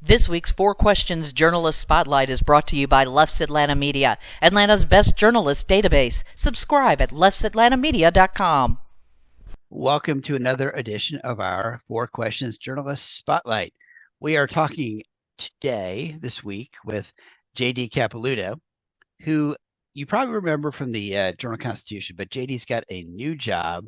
This week's Four Questions Journalist Spotlight is brought to you by Leff's Atlanta Media, Atlanta's best journalist database. Subscribe at leffsatlantamedia.com. Welcome to another edition of our Four Questions Journalist Spotlight. We are talking this week, with JD Capelouto, who you probably remember from the Journal-Constitution, but JD's got a new job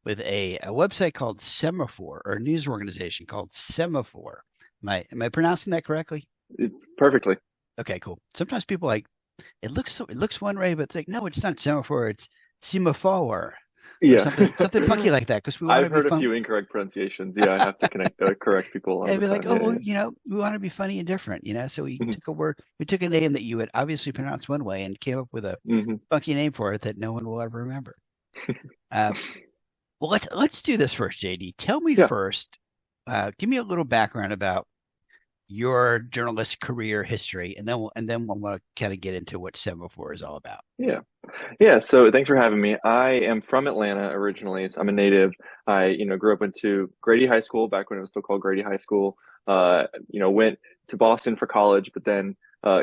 with a website called Semafor, or a news organization called Semafor. Am I pronouncing that correctly? Perfectly. Okay, cool. Sometimes people it looks one way, but it's like, no, it's not Semafor, it's Semafor. Yeah, something funky like that. Because I've heard a few incorrect pronunciations. Yeah, I have to correct people. They'd be like, we want to be funny and different, So we took a name that you would obviously pronounce one way and came up with a funky name for it that no one will ever remember. Well, let's do this first, JD. Tell me first. Give me a little background about your journalist career history, and then we'll want to kind of get into what Semafor is all about. Yeah. So thanks for having me. I am from Atlanta originally, so I'm a native. I grew up into Grady High School back when it was still called Grady High School. Went to Boston for college, but then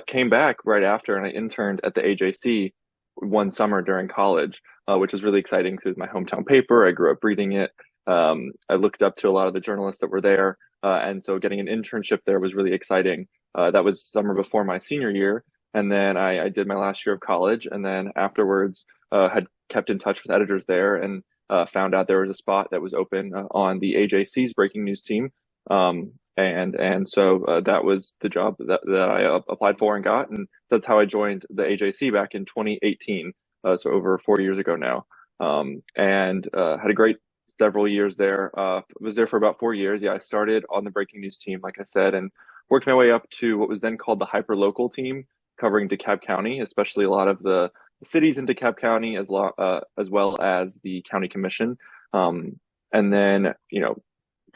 came back right after, and I interned at the AJC one summer during college, which was really exciting because it was my hometown paper. I grew up reading it. I looked up to a lot of the journalists that were there. And so getting an internship there was really exciting. That was summer before my senior year. And then I did my last year of college. And then afterwards, had kept in touch with editors there and found out there was a spot that was open on the AJC's breaking news team. And so that was the job that I applied for and got. And that's how I joined the AJC back in 2018. So over 4 years ago now. And had a great several years there. Was there for about 4 years. Yeah, I started on the breaking news team, like I said, and worked my way up to what was then called the hyperlocal team, covering DeKalb County, especially a lot of the cities in DeKalb County, as well as the county commission. And then,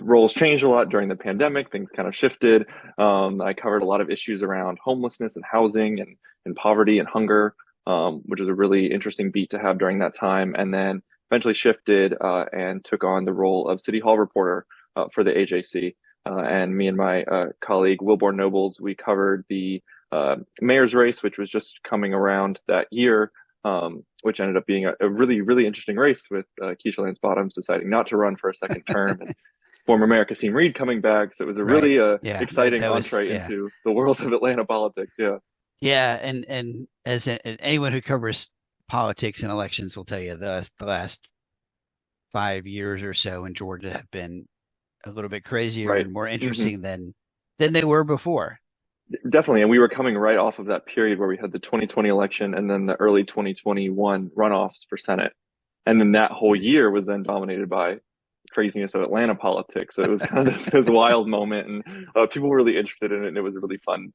roles changed a lot during the pandemic. Things kind of shifted. I covered a lot of issues around homelessness and housing and poverty and hunger, which was a really interesting beat to have during that time. And then eventually shifted and took on the role of City Hall reporter for the AJC. And me and my colleague, Wilborn Nobles, we covered the mayor's race, which was just coming around that year, which ended up being a really, really interesting race with Keisha Lance Bottoms deciding not to run for a second term and former Mayor Kasim Reed coming back. So it was a really exciting entree into the world of Atlanta politics. Yeah, and as anyone who covers politics and elections will tell you, the last 5 years or so in Georgia have been a little bit crazier and more interesting than they were before. Definitely. And we were coming right off of that period where we had the 2020 election and then the early 2021 runoffs for Senate. And then that whole year was then dominated by craziness of Atlanta politics. So it was kind of this wild moment, and people were really interested in it. And it was a really fun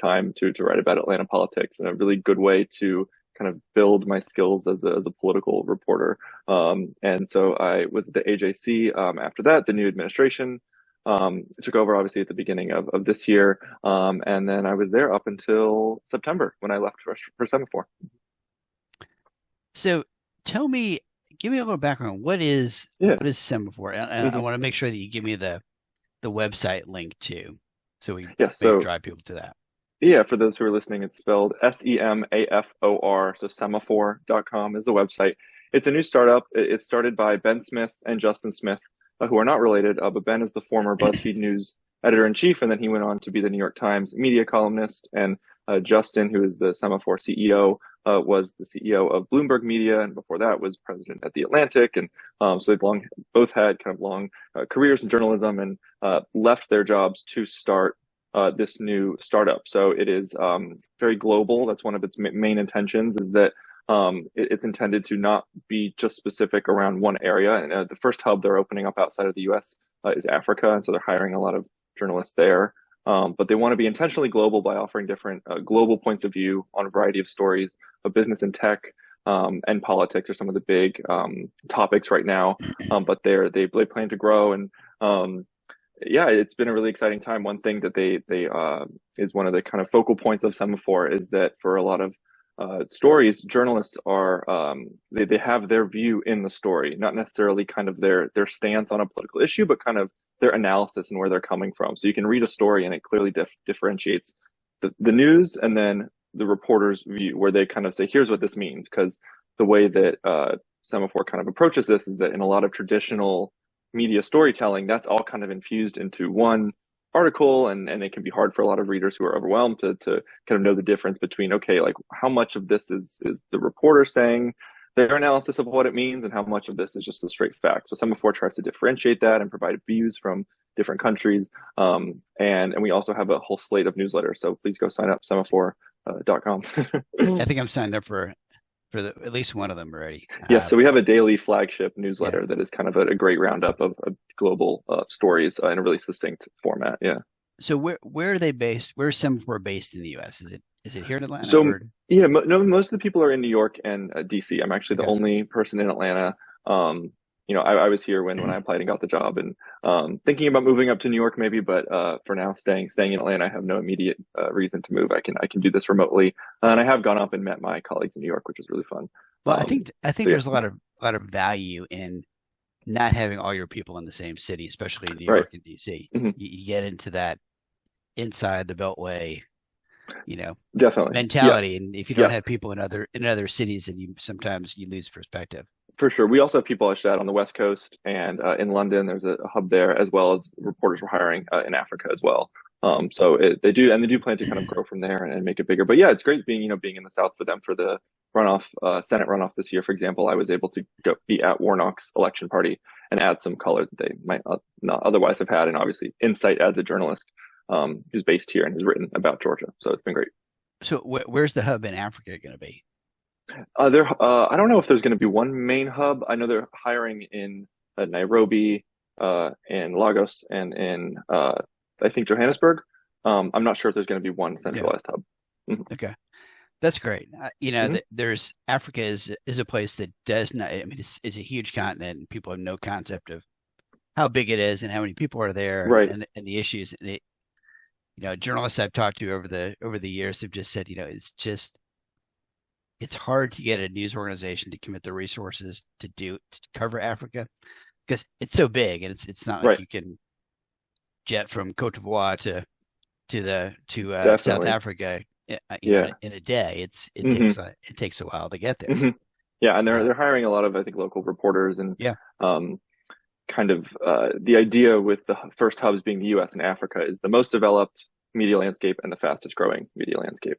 time to write about Atlanta politics, and a really good way to kind of build my skills as a political reporter. And so I was at the AJC. After that, the new administration took over, obviously, at the beginning of this year. And then I was there up until September when I left for Semafor. So give me a little background. What is Semafor? I want to make sure that you give me the website link too, so we drive people to that. Yeah, for those who are listening, it's spelled Semafor. So semafor.com is the website. It's a new startup. It's started by Ben Smith and Justin Smith, who are not related, but Ben is the former Buzzfeed News editor-in-chief, and then he went on to be the New York Times media columnist. And Justin, who is the Semafor CEO, was the CEO of Bloomberg Media, and before that was president at The Atlantic. And so they've both had kind of long careers in journalism, and left their jobs to start this new startup. So it is very global. That's one of its main intentions, is that it's intended to not be just specific around one area. And the first hub they're opening up outside of the US is Africa. And so they're hiring a lot of journalists there. But they want to be intentionally global by offering different global points of view on a variety of stories. Business and tech and politics are some of the big topics right now. But they plan to grow. And it's been a really exciting time. One thing that they is one of the kind of focal points of Semafor is that for a lot of stories, journalists are they have their view in the story, not necessarily kind of their stance on a political issue, but kind of their analysis and where they're coming from. So you can read a story and it clearly differentiates the news and then the reporter's view, where they kind of say, here's what this means. Because the way that Semafor kind of approaches this is that in a lot of traditional media storytelling, that's all kind of infused into one article, and it can be hard for a lot of readers who are overwhelmed to kind of know the difference between, okay, like how much of this is the reporter saying their analysis of what it means and how much of this is just a straight fact. So Semafor tries to differentiate that and provide views from different countries. And we also have a whole slate of newsletters. So please go sign up, semafor.com. I think I'm signed up for at least one of them already. Yes, so we have a daily flagship newsletter that is kind of a great roundup of global stories in a really succinct format. Yeah. So where are they based? Where's Semafor based in the U.S.? Is it here in Atlanta? So yeah, no, most of the people are in New York and DC. I'm actually the only person in Atlanta. I was here when I applied and got the job, and thinking about moving up to New York maybe, but for now staying in Atlanta. I have no immediate reason to move. I can do this remotely, and I have gone up and met my colleagues in New York, which is really fun. Well, I think there's a lot of value in not having all your people in the same city, especially in New York and DC. Mm-hmm. You get into that inside the Beltway, definitely mentality, and if you don't have people in other cities, then sometimes you lose perspective. For sure. We also have people, I should add, on the West Coast and in London. There's a hub there, as well as reporters we're hiring in Africa as well. So they do plan to kind of grow from there and make it bigger. But yeah, it's great being in the South for them for the runoff, Senate runoff this year. For example, I was able to be at Warnock's election party and add some color that they might not otherwise have had, and obviously insight as a journalist who's based here and has written about Georgia. So it's been great. So where's the hub in Africa going to be? I don't know if there's going to be one main hub. I know they're hiring in Nairobi, in Lagos, and in I think Johannesburg. I'm not sure if there's going to be one centralized hub. Mm-hmm. Okay, that's great. There's Africa is a place that does not. I mean, it's a huge continent, and people have no concept of how big it is and how many people are there, right? And the issues. Journalists I've talked to over the years have just said, it's hard to get a news organization to commit the resources to cover Africa because it's so big, and it's not like you can jet from Cote d'Ivoire to South Africa in a day. It takes a while to get there. Mm-hmm. Yeah, and they're hiring a lot of, I think, local reporters, and kind of the idea with the first hubs being the U.S. and Africa is the most developed media landscape and the fastest growing media landscape.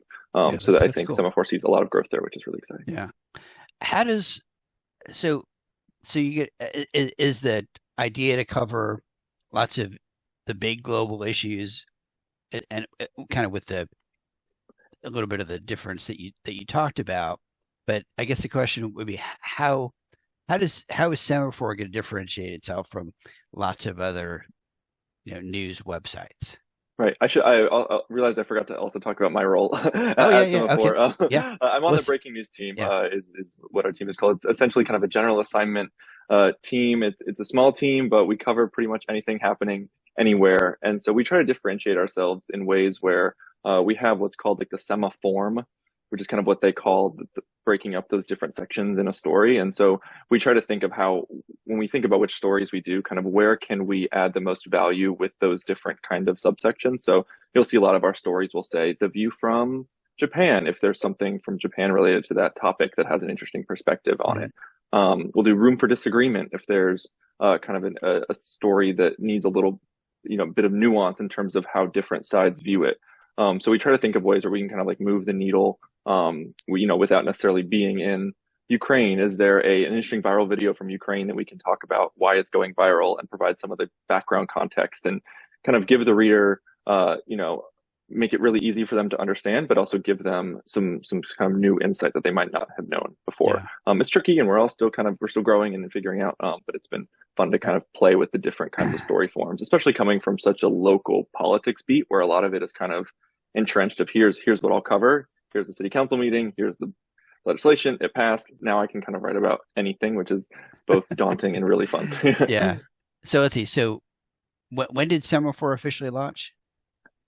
So that I think cool. Semafor sees a lot of growth there, which is really exciting. Yeah. How does so you get is the idea to cover lots of the big global issues and kind of with a little bit of the difference that you talked about, but I guess the question would be how is Semafor going to differentiate itself from lots of other news websites? Right. I realized I forgot to also talk about my role at Semafor. Okay. I'm on the breaking news team. Is what our team is called. It's essentially kind of a general assignment team. It's a small team, but we cover pretty much anything happening anywhere. And so we try to differentiate ourselves in ways where we have what's called like the Semaform, which is kind of what they call the breaking up those different sections in a story. And so we try to think of how, when we think about which stories we do, kind of where can we add the most value with those different kind of subsections. So you'll see a lot of our stories will say the view from Japan, if there's something from Japan related to that topic that has an interesting perspective on it. We'll do room for disagreement if there's kind of a story that needs a little, bit of nuance in terms of how different sides view it. So we try to think of ways where we can kind of like move the needle, without necessarily being in Ukraine. Is there an interesting viral video from Ukraine that we can talk about why it's going viral and provide some of the background context and kind of give the reader, make it really easy for them to understand, but also give them some kind of new insight that they might not have known before. It's tricky, and we're still growing and figuring out, but it's been fun to kind of play with the different kinds of story forms, especially coming from such a local politics beat where a lot of it is kind of entrenched of here's what I'll cover. Here's the city council meeting. Here's the legislation. It passed. Now I can kind of write about anything, which is both daunting and really fun. Yeah. So let's see. So when did Semafor officially launch?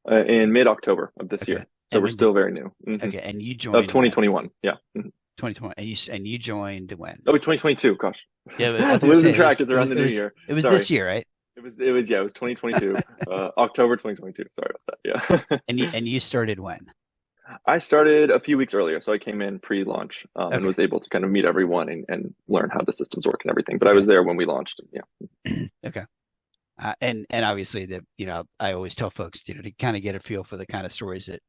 In mid-October of this year. So we're still very new. Mm-hmm. Okay. And you joined of 2021. Yeah. Mm-hmm. 2020. And you joined when? Oh, 2022. Gosh. Yeah. Losing track is around the new year. It was this year, right? It was 2022, October 2022. Sorry about that. Yeah. And you started when? I started a few weeks earlier, so I came in pre-launch and Okay. was able to kind of meet everyone and learn how the systems work and everything. But I Okay. was there when we launched. Yeah. Okay. And obviously I always tell folks, to kind of get a feel for the kind of stories that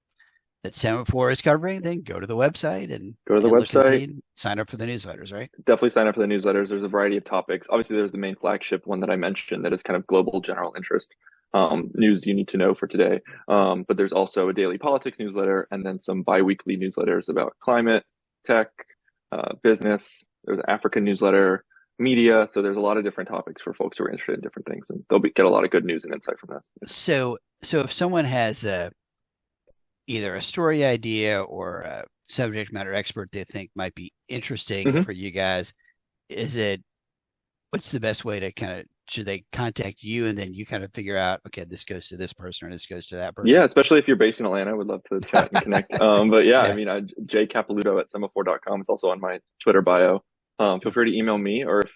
Semafor is covering, then go to the website Go to the and look and see website. and sign up for the newsletters, right? Definitely sign up for the newsletters. There's a variety of topics. Obviously, there's the main flagship one that I mentioned that is kind of global general interest news you need to know for today. But there's also a daily politics newsletter and then some biweekly newsletters about climate, tech, business. There's an African newsletter, media. So there's a lot of different topics for folks who are interested in different things, and get a lot of good news and insight from that. So if someone has either a story idea or a subject matter expert they think might be interesting Mhm. for you guys, what's the best way to should they contact you and then you kind of figure out, okay, this goes to this person or this goes to that person? Yeah, especially if you're based in Atlanta, would love to chat and connect. But yeah, I Yeah. mean, J Capelouto at semafor.com. It's also on my Twitter bio. Feel free to email me, or if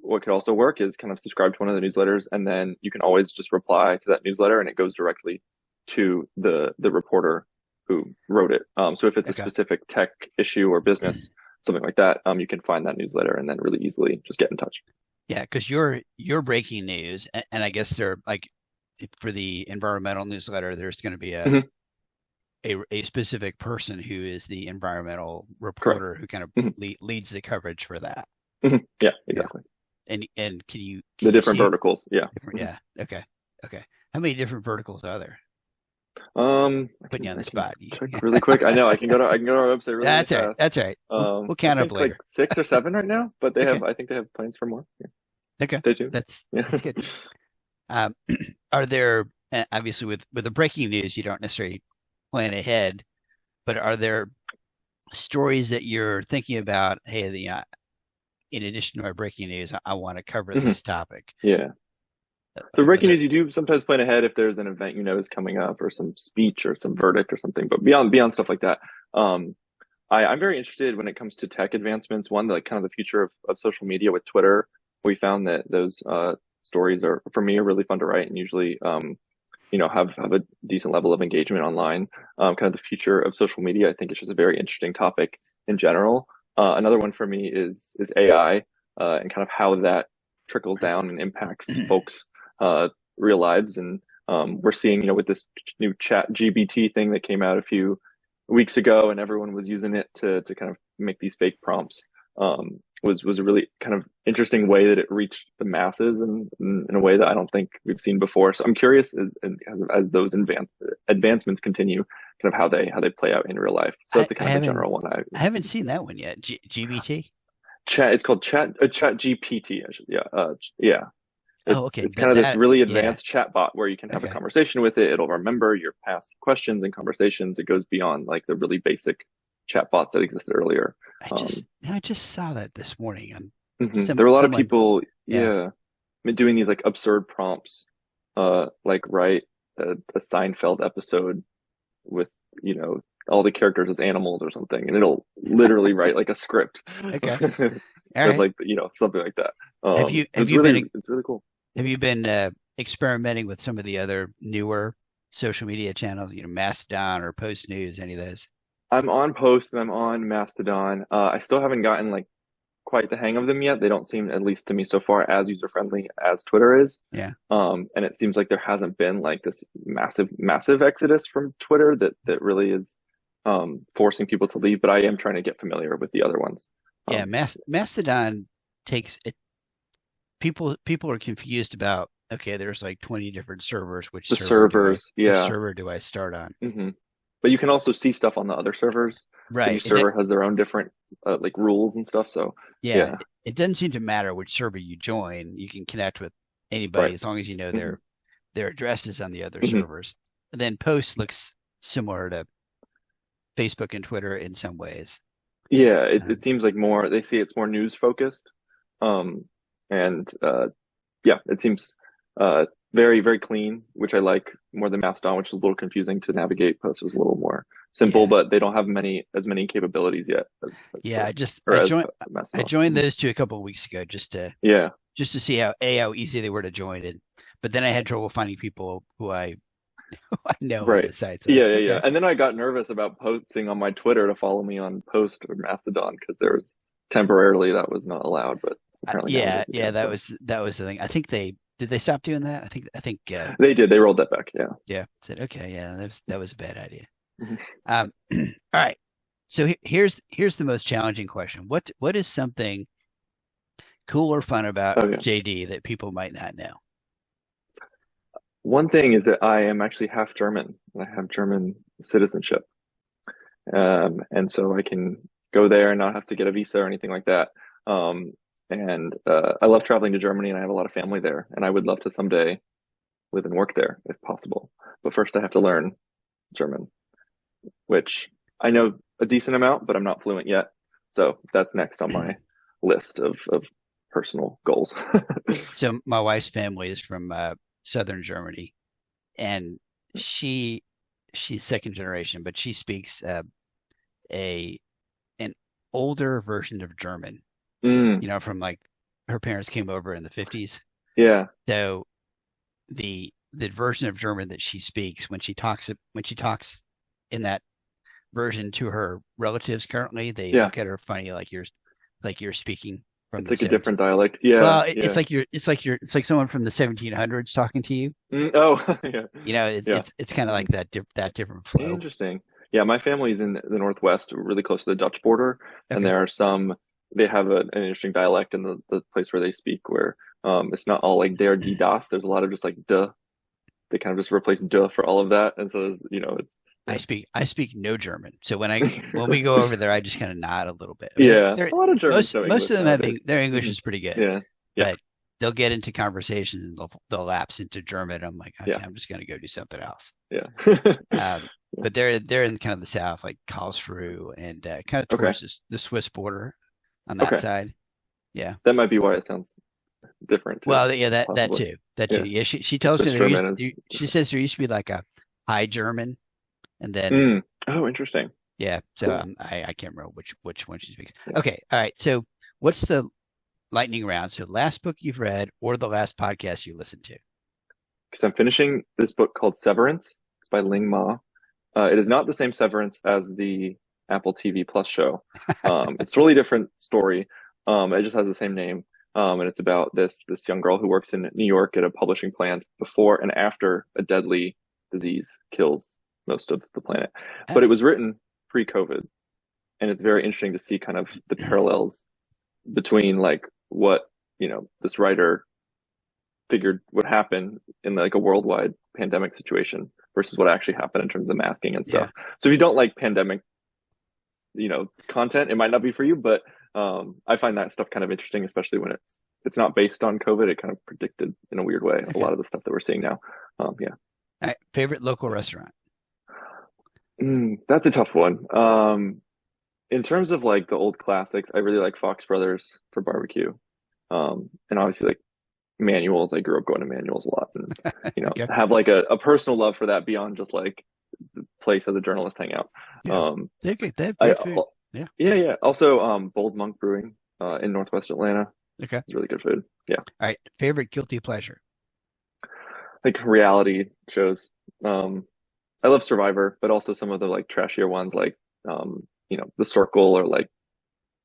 what could also work is kind of subscribe to one of the newsletters, and then you can always just reply to that newsletter, and it goes directly to the reporter who wrote it. So if it's a Okay. specific tech issue or business, something like that, you can find that newsletter and then really easily just get in touch. Yeah, because you're breaking news, and I guess they're like for the environmental newsletter, there's going to be Mhm. a specific person who is the environmental Correct. reporter who kind of Mhm. leads the coverage for that. Mhm. Yeah, Yeah, exactly. and can you The different see verticals. Yeah. different? Yeah, okay. How many different verticals are there? Putting you on I the can spot. check really quick. I know I can go to our website really, really That's all right. fast. That's all right. We'll I count up think like later. 6 or 7 right now, but Okay. I think they have plans for more. Yeah. Okay. Stay tuned. That's Yeah. good. Um, are there obviously with the breaking news, you don't necessarily plan ahead, but are there stories that you're thinking about? Hey, in addition to our breaking news, I want to cover Mhm. this topic. Yeah. So breaking Whether news, you do sometimes plan ahead if there's an event is coming up or some speech or some verdict or something. But beyond stuff like that, um, I'm very interested when it comes to tech advancements. One, like kind of the future of social media with Twitter. We found that those stories are, for me, are really fun to write and usually, have a decent level of engagement online. Kind of the future of social media. I think it's just a very interesting topic in general. Another one for me is AI and kind of how that trickles down and impacts folks' real lives. And we're seeing, with this new chat GBT thing that came out a few weeks ago, and everyone was using it to kind of make these fake prompts. Was a really kind of interesting way that it reached the masses in a way that I don't think we've seen before. So I'm curious as those advancements continue, kind of how they play out in real life. So that's a kind of a general one. I haven't seen that one yet. GBT. Chat. It's called Chat GPT. Yeah. Yeah. Oh, okay. It's kind of this really Yeah. advanced chat bot where you can have a Okay. conversation with it. It'll remember your past questions and conversations. It goes beyond like the really basic chat bots that existed earlier. I just saw that this morning on There were a lot of someone. people, Yeah. doing these like absurd prompts, like write a Seinfeld episode with, all the characters as animals or something, and it'll literally write like a script. Okay. All Of, right. like, something like that. Have you it's really cool. have you been experimenting with some of the other newer social media channels, Mastodon or Post News, any of those? I'm on Post and I'm on Mastodon. I still haven't gotten like quite the hang of them yet. They don't seem, at least to me so far, as user friendly as Twitter is. Yeah. And it seems like there hasn't been like this massive exodus from Twitter that really is forcing people to leave. But I am trying to get familiar with the other ones. Yeah, Mastodon takes it. People are confused about, okay, there's like 20 different servers. Which The servers, which server do I start on? Mm-hmm. But you can also see stuff on the other servers. Right. Each server has their own different like rules and stuff. So yeah, it doesn't seem to matter which server you join. You can connect with anybody Right. as long as you know their addresses on the other Mhm. servers. And then Post looks similar to Facebook and Twitter in some ways. Yeah, it seems like they see it's more news focused. And it seems very, very clean, which I like more than Mastodon, which was a little confusing to navigate. Post was a little more simple, but they don't have as many capabilities yet. Yeah, I I joined those two a couple of weeks ago just to just to see how easy they were to join. But then I had trouble finding people who I know on the site. So Yeah. And then I got nervous about posting on my Twitter to follow me on Post or Mastodon because there was temporarily that was not allowed, but apparently that was the thing. I think did they stop doing that? I think they did. They rolled that back. Yeah. Yeah. Said okay. Yeah, that was a bad idea. Mhm. All right. So here's the most challenging question. What is something cool or fun about JD that people might not know? One thing is that I am actually half German. I have German citizenship. And so I can go there and not have to get a visa or anything like that. I love traveling to Germany and I have a lot of family there. And I would love to someday live and work there if possible. But first I have to learn German, which I know a decent amount, but I'm not fluent yet. So that's next on my list of personal goals. So my wife's family is from southern Germany, and she's second generation, but she speaks an older version of German. From like her parents came over in the 50s. Yeah. So the version of German that she speaks when she talks in that version to her relatives currently, they look at her funny like you're speaking from it's like a different dialect. Yeah. Well, it's like someone from the 1700s talking to you. Yeah. It's kind of like that different flow. Interesting. Yeah, my family's in the Northwest, really close to the Dutch border, and there are they have an interesting dialect in the place where they speak where it's not all like der, die, das. There's a lot of just like duh. They kind of just replace duh for all of that, and so it's. I speak no German, so when we go over there, I just kind of nod a little bit. A lot of German. Most of them their English is pretty good. Yeah. But they'll get into conversations and they'll lapse into German. I'm like, okay, I'm just going to go do something else. Yeah. But they're in kind of the south, like Karlsruhe and kind of towards the Swiss border on that side. Yeah. That might be why it sounds different. Well, yeah, that too. Yeah, she tells me she says there used to be like a High German, and then interesting. Yeah, so cool. I can't remember which one she speaks. Yeah. Okay, all right. So what's the lightning round? So last book you've read or the last podcast you listened to? Because I'm finishing this book called Severance. It's by Ling Ma. It is not the same Severance as the Apple TV Plus show. It's a really different story. It just has the same name. And it's about this young girl who works in New York at a publishing plant before and after a deadly disease kills most of the planet. But it was written pre-COVID. And it's very interesting to see kind of the parallels between like what, this writer figured would happen in like a worldwide pandemic situation versus what actually happened in terms of the masking and stuff. Yeah. So if you don't like pandemic, content, it might not be for you, but I find that stuff kind of interesting, especially when it's not based on COVID. It kind of predicted in a weird way a lot of the stuff that we're seeing now. Yeah. All right. Favorite local restaurant? That's a tough one. In terms of like the old classics, I really like Fox Brothers for barbecue. And obviously like Manuel's. I grew up going to Manuel's a lot and, have like a personal love for that beyond just like the place as a journalist hangout. Yeah. They have great food. Yeah. Also, Bold Monk Brewing in Northwest Atlanta. Okay. It's really good food. Yeah. All right. Favorite guilty pleasure? Like reality shows. I love Survivor, but also some of the like trashier ones like The Circle or like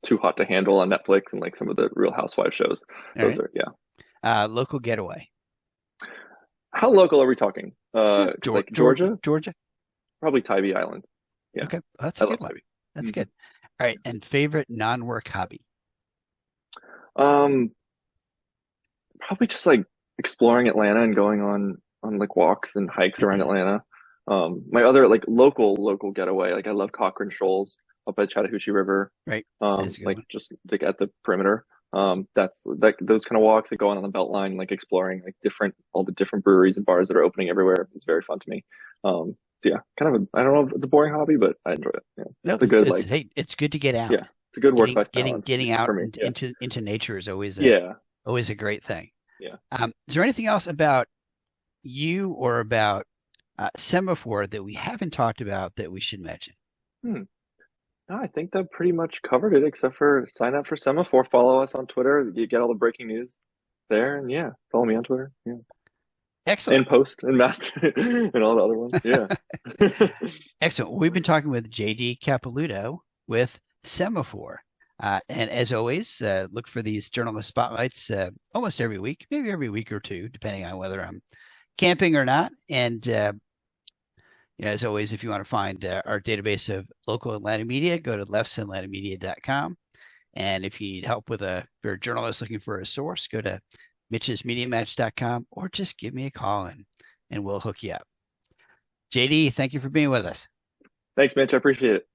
Too Hot to Handle on Netflix and like some of the Real Housewives shows. Those are local getaway. How local are we talking? Like Georgia? Georgia? Probably Tybee Island. Yeah. Okay. That's a good one. That's good. All right. And favorite non-work hobby? Probably just like exploring Atlanta and going on like walks and hikes around Atlanta. My other like local getaway, like I love Cochrane Shoals up at Chattahoochee River. Right. Like just like at the perimeter. That's like those kind of walks that go on the Beltline, like exploring like all the different breweries and bars that are opening everywhere. It's very fun to me. So yeah, kind of I don't know if it's a boring hobby, but I enjoy it. Yeah. No, it's a good it's good to get out. Yeah. It's a good work-life balance. Getting out into nature is always a great thing. Yeah. Is there anything else about you or about Semafor that we haven't talked about that we should mention? No, I think that pretty much covered it, except for sign up for Semafor, follow us on Twitter. You get all the breaking news there. And yeah, follow me on Twitter. Yeah. Excellent. And Post and Mast and all the other ones. Yeah. Excellent. We've been talking with JD Capelouto with Semafor. And as always, look for these journalist spotlights almost every week, maybe every week or two, depending on whether I'm camping or not. And as always, if you want to find our database of local Atlanta media, go to leffsatlantamedia.com. And if you need help with if you're a journalist looking for a source, go to mitchesmediamatch.com or just give me a call and we'll hook you up. JD, thank you for being with us. Thanks, Mitch. I appreciate it.